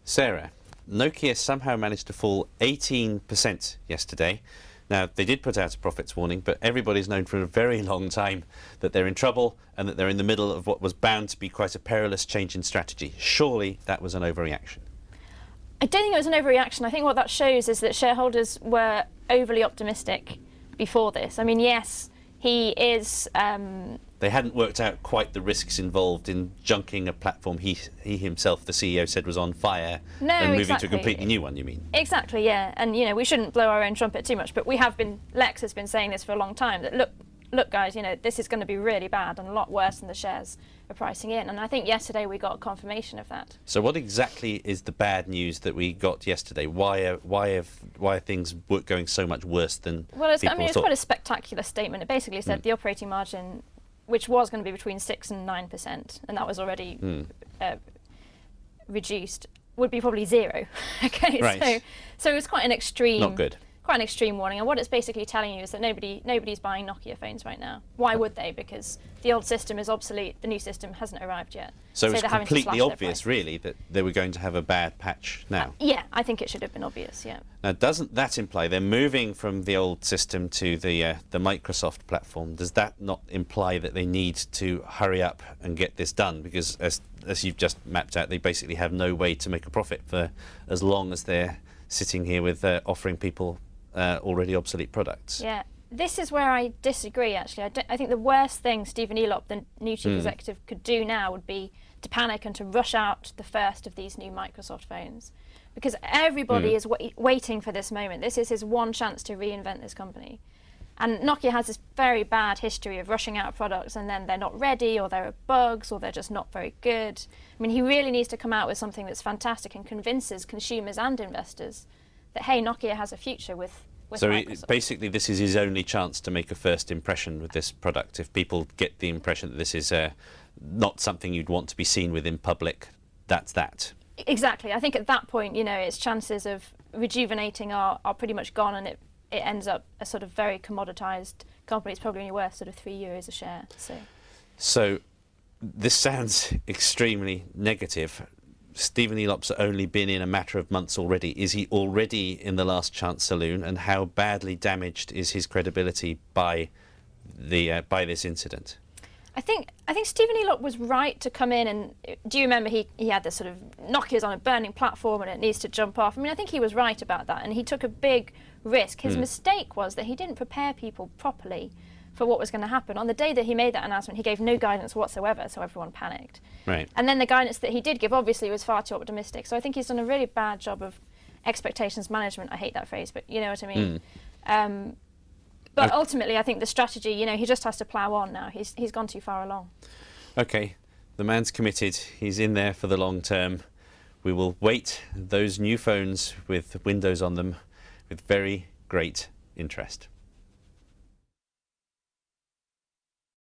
Sarah, Nokia somehow managed to fall 18% yesterday. Now, they did put out a profits warning, but everybody's known for a very long time that they're in trouble and that they're in the middle of what was bound to be quite a perilous change in strategy. Surely that was an overreaction. I don't think it was an overreaction. I think what that shows is that shareholders were overly optimistic before this. I mean, yes, he is... They hadn't worked out quite the risks involved in junking a platform he himself, the CEO, said was on fire, and moving to a completely new one, you mean? Exactly, yeah. And, you know, we shouldn't blow our own trumpet too much, but we have been, Lex has been saying this for a long time, that look guys, you know, this is going to be really bad and a lot worse than the shares are pricing in. And I think yesterday we got confirmation of that. So what exactly is the bad news that we got yesterday? Why are things going so much worse than people thought? It's quite a spectacular statement. It basically said the operating margin, which was going to be between 6 and 9%, and that was already reduced, would be probably 0. Okay, right. So it was quite an extreme. Not good. Quite an extreme warning, and what it's basically telling you is that nobody's buying Nokia phones right now. Why would they? Because the old system is obsolete, the new system hasn't arrived yet. So it's completely obvious, really, that they were going to have a bad patch now. Yeah, I think it should have been obvious, yeah. Now, doesn't that imply they're moving from the old system to the Microsoft platform? Does that not imply that they need to hurry up and get this done? Because as you've just mapped out, they basically have no way to make a profit for as long as they're sitting here with offering people already obsolete products. Yeah, this is where I disagree, actually. I think the worst thing Stephen Elop, the new chief executive, could do now would be to panic and to rush out the first of these new Microsoft phones. Because everybody is waiting for this moment. This is his one chance to reinvent this company. And Nokia has this very bad history of rushing out products and then they're not ready, or there are bugs, or they're just not very good. I mean, he really needs to come out with something that's fantastic and convinces consumers and investors that, hey, Nokia has a future with Microsoft. So basically this is his only chance to make a first impression with this product. If people get the impression that this is not something you'd want to be seen with in public, that's that. Exactly. I think at that point, you know, its chances of rejuvenating are pretty much gone, and it ends up a sort of very commoditized company. It's probably only worth sort of €3 a share. So this sounds extremely negative. Stephen Elop's only been in a matter of months already. Is he already in the last chance saloon, and how badly damaged is his credibility by this incident? I think Stephen Elop was right to come in, and do you remember he had this sort of Nokia's on a burning platform and it needs to jump off. I mean, I think he was right about that, and he took a big risk. His mistake was that he didn't prepare people properly for what was going to happen. On the day that he made that announcement, he gave no guidance whatsoever, so everyone panicked. Right. And then the guidance that he did give, obviously, was far too optimistic. So I think he's done a really bad job of expectations management. I hate that phrase, but you know what I mean. But ultimately, I think the strategy, you know, he just has to plough on now. He's gone too far along. Okay, the man's committed. He's in there for the long term. We will wait those new phones with Windows on them with very great interest.